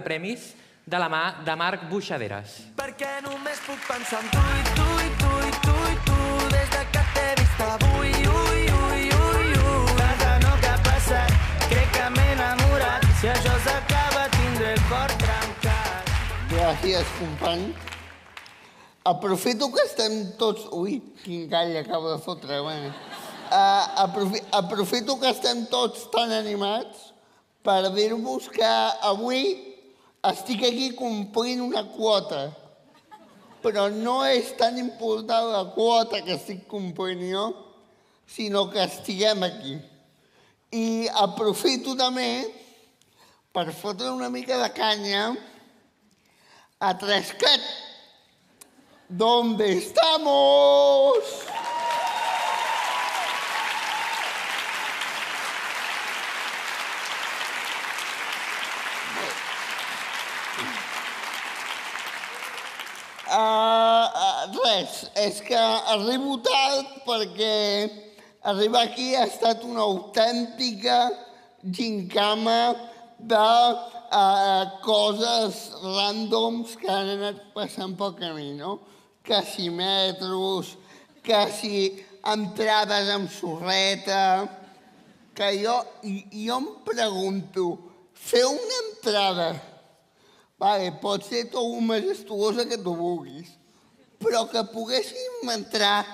premis de la mà de Marc Buixaderes. Perquè només puc pensar en tu i tu i tu i tu i tu des de que t'he vist avui, ui, ui, ui, ui. Casa no que ha passat, crec que m'he enamorat. Si això s'acaba tindré el cor trencat. Gràcies, company. Aprofito que estem tots... Ui, quin gall acabo de fotre, bueno. Aprofito que estem tots tan animats per dir-vos que avui estic aquí complint una quota, però no és tan important la quota que estic complint jo, sinó que estiguem aquí. I aprofito també per fotre una mica de canya a Trescat. ¿Dónde estamos? Res, és que arribo tard perquè arribar aquí ha estat una autèntica gincama de coses ràndoms que han anat passant pel camí, no? Que si metros, que si entrades amb sorreta, que jo em pregunto, fer una entrada, vale, pot ser tot majestuosa que tu vulguis, però que poguéssim entrar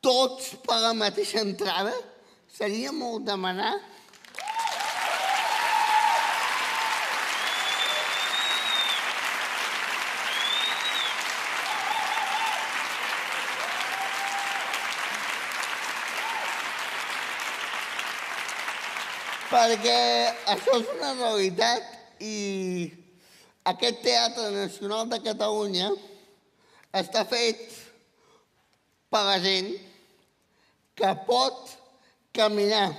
tots per la mateixa entrada, seria molt demanar. Perquè això és una realitat i aquest Teatre Nacional de Catalunya està fet per la gent que pot caminar,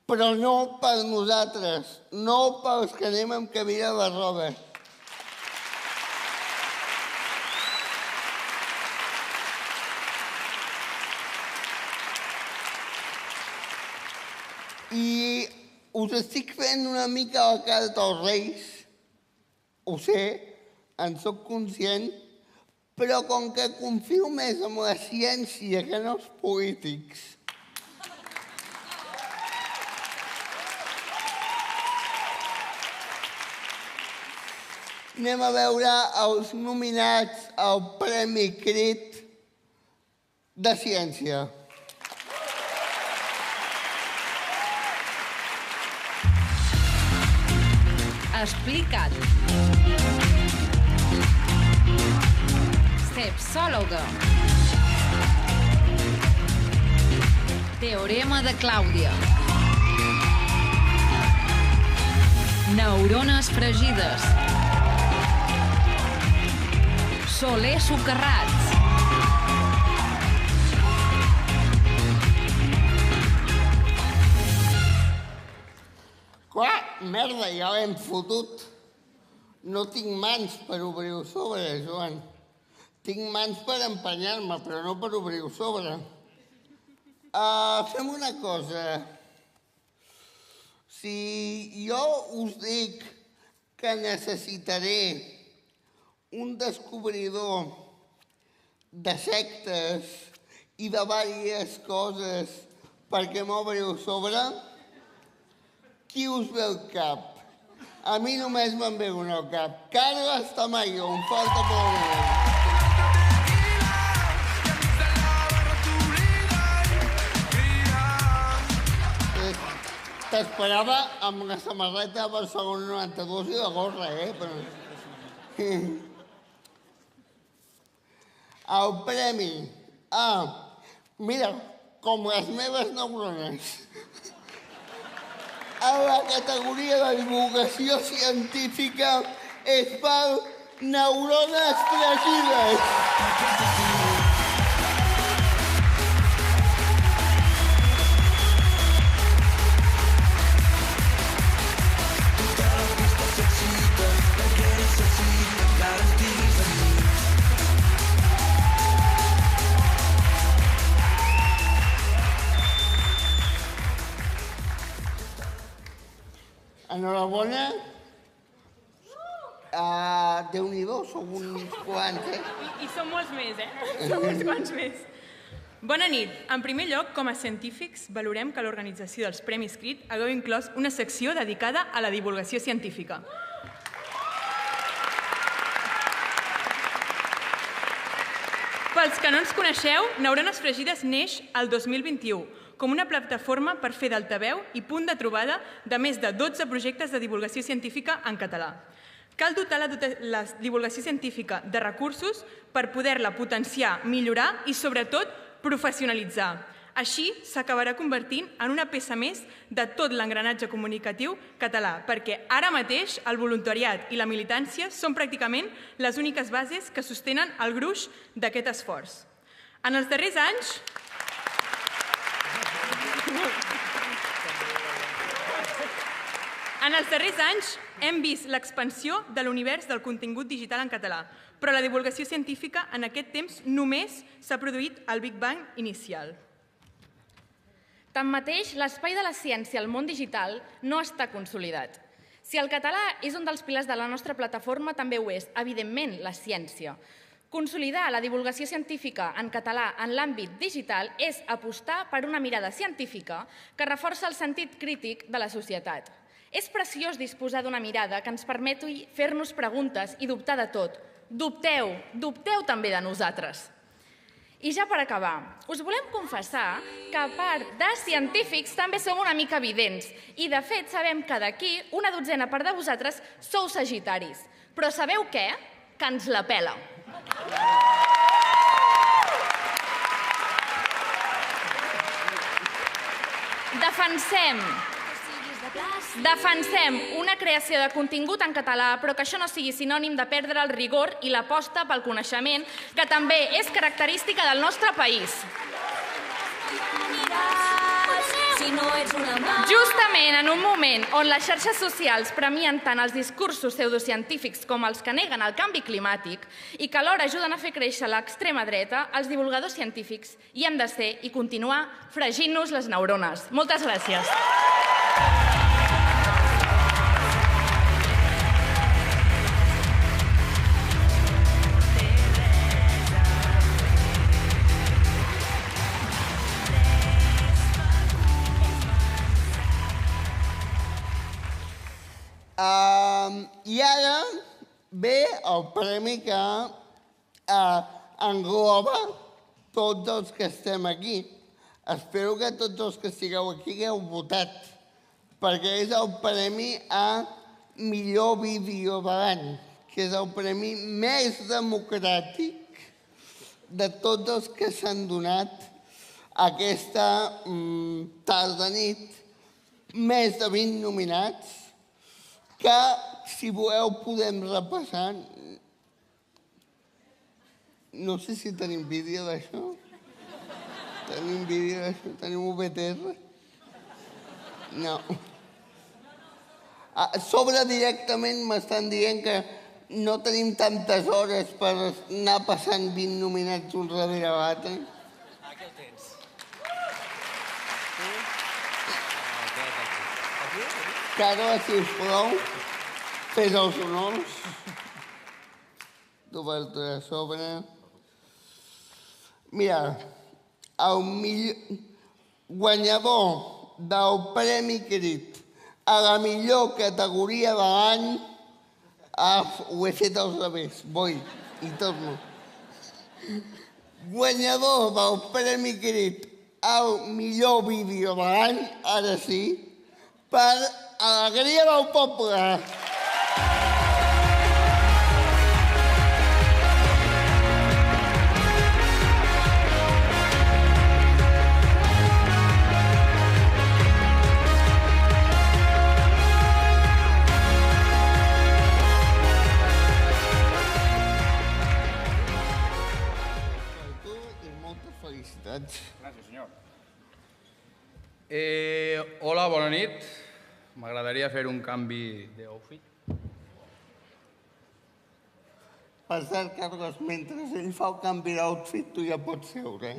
però no per nosaltres, no pels que anem amb cadira de rodes. I us estic fent una mica la carta als Reis, ho sé, en soc conscient, però com que confio més en la ciència que en els polítics, anem a veure els nominats al Premi Crit de Ciència. Explicat. Sepsòloga. Teorema de Clàudia. Neurones fregides. Soler socarrats. Clar, merda, ja l'hem fotut. No tinc mans per obrir-ho sobre, Joan. Tinc mans per empenyar-me, però no per obrir-ho sobre. Fem una cosa. Si jo us dic que necessitaré un descobridor de sectes i de diverses coses perquè m'obriu sobre, qui us ve al cap? A mi només me'n ve un al cap. Carles Tamayo, un fort aplaudiment. T'esperava amb la samarreta de Barcelona 92 i la gorra, però... El premi. Mira, com les meves neurones. A la categoria de divulgació científica és per neurones fregides. Enhorabona. Déu-n'hi-do, sou uns quants, I són molts més, Som uns quants més. Bona nit. En primer lloc, com a científics, valorem que l'organització dels Premis CRIT hagueu inclòs una secció dedicada a la divulgació científica. Pels que no ens coneixeu, Neurones Fregides neix el 2021 com una plataforma per fer d'altaveu i punt de trobada de més de 12 projectes de divulgació científica en català. Cal dotar la divulgació científica de recursos per poder-la potenciar, millorar i, sobretot, professionalitzar. Així s'acabarà convertint en una peça més de tot l'engranatge comunicatiu català, perquè ara mateix el voluntariat i la militància són pràcticament les úniques bases que sostenen el gruix d'aquest esforç. En els darrers anys hem vist l'expansió de l'univers del contingut digital en català, però la divulgació científica en aquest temps només s'ha produït al Big Bang inicial. Tanmateix, l'espai de la ciència al món digital no està consolidat. Si el català és un dels pilars de la nostra plataforma, també ho és, evidentment, la ciència. Consolidar la divulgació científica en català en l'àmbit digital és apostar per una mirada científica que reforça el sentit crític de la societat. És preciós disposar d'una mirada que ens permeti fer-nos preguntes i dubtar de tot. Dubteu, dubteu també de nosaltres. I ja per acabar, us volem confessar que a part de científics també som una mica vidents i de fet sabem que d'aquí una dotzena part de vosaltres sou sagitaris. Però sabeu què? Que ens la pela. Defensem una creació de contingut en català, però que això no sigui sinònim de perdre el rigor i l'aposta pel coneixement, que també és característica del nostre país. Justament en un moment on les xarxes socials premien tant els discursos pseudocientífics com els que neguen el canvi climàtic i que alhora ajuden a fer créixer l'extrema dreta, els divulgadors científics hi hem de ser i continuar fregint-nos les neurones. Moltes gràcies. I ara ve el premi que engloba tots els que estem aquí. Espero que tots els que estigueu aquí hagueu votat, perquè és el premi a millor vídeo de l'any, que és el premi més democràtic de tots els que s'han donat aquesta tarda-nit. Més de 20 nominats, que, si voleu, podem repassar. No sé si tenim vídeo d'això. Tenim vídeo d'això? Tenim VTR? No. A sobre directament m'estan dient que no tenim tantes hores per anar passant 20 nominats un darrere l'altre. Aquí el tens. Carla, sisplau, fes els honors. D'obertura a sobre. Mira, el guanyador del Premi Crit a la millor categoria de l'any... Ho he fet al revés, vull, i torno. Guanyador del Premi Crit al millor vídeo de l'any, ara sí, per Alegria del Poble. I moltes felicitats. Gràcies, senyor. Hola, bona nit. M'agradaria fer un canvi d'outfit. Per cert, Carles, mentre ell fa el canvi d'outfit, tu ja pots seure,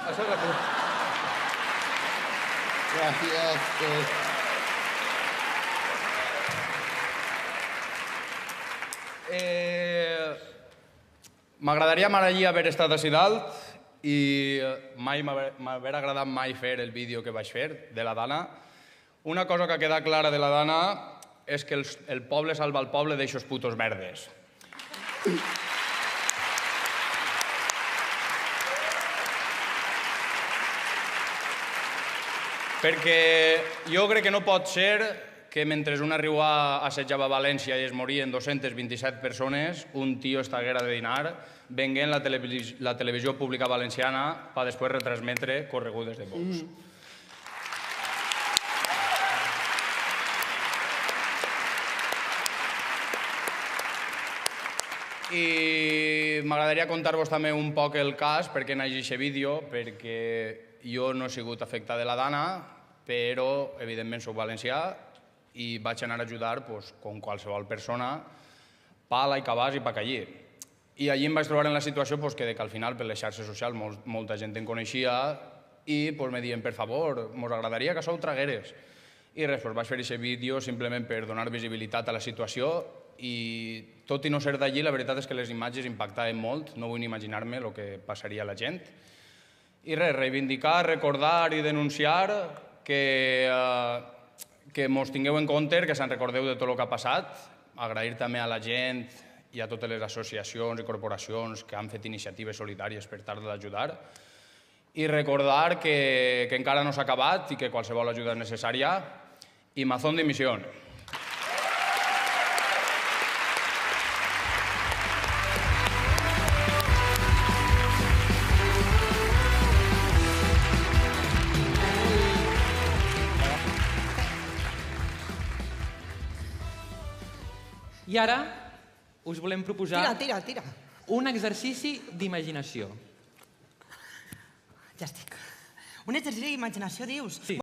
Això és la... Gràcies. M'agradaria allí haver estat a dalt i mai m'haver agradat mai fer el vídeo que vaig fer de la Dana. Una cosa que queda clara de la Dana és que el poble salva el poble d'eixos putos verdes. Perquè jo crec que no pot ser que mentre una riua assetjava València i es morien 227 persones, un tio estaguera de dinar venguent la televisió pública valenciana per després retransmetre corregudes de Vox. I m'agradaria contar-vos també un poc el cas, perquè n'hi hagi aquest vídeo, perquè jo no he sigut afectat de la Dana, però evidentment soc valencià i vaig anar a ajudar com qualsevol persona, pala i cabàs i pa callir. I allí em vaig trobar en la situació que al final per les xarxes socials molta gent em coneixia i me diuen, per favor, mos agradaria que sou tragueres. I res, vaig fer aquest vídeo simplement per donar visibilitat a la situació i tot i no ser d'allí, la veritat és que les imatges impactaven molt, no vull ni imaginar-me el que passaria a la gent. I res, reivindicar, recordar i denunciar que mos tingueu en compte, que se'n recordeu de tot el que ha passat, agrair també a la gent i a totes les associacions i corporacions que han fet iniciatives solidàries per tal d'ajudar i recordar que encara no s'ha acabat i que qualsevol ajuda és necessària i mazón de misión. I ara us volem proposar Tira. un exercici d'imaginació. Ja estic. Un exercici d'imaginació, dius? Sí.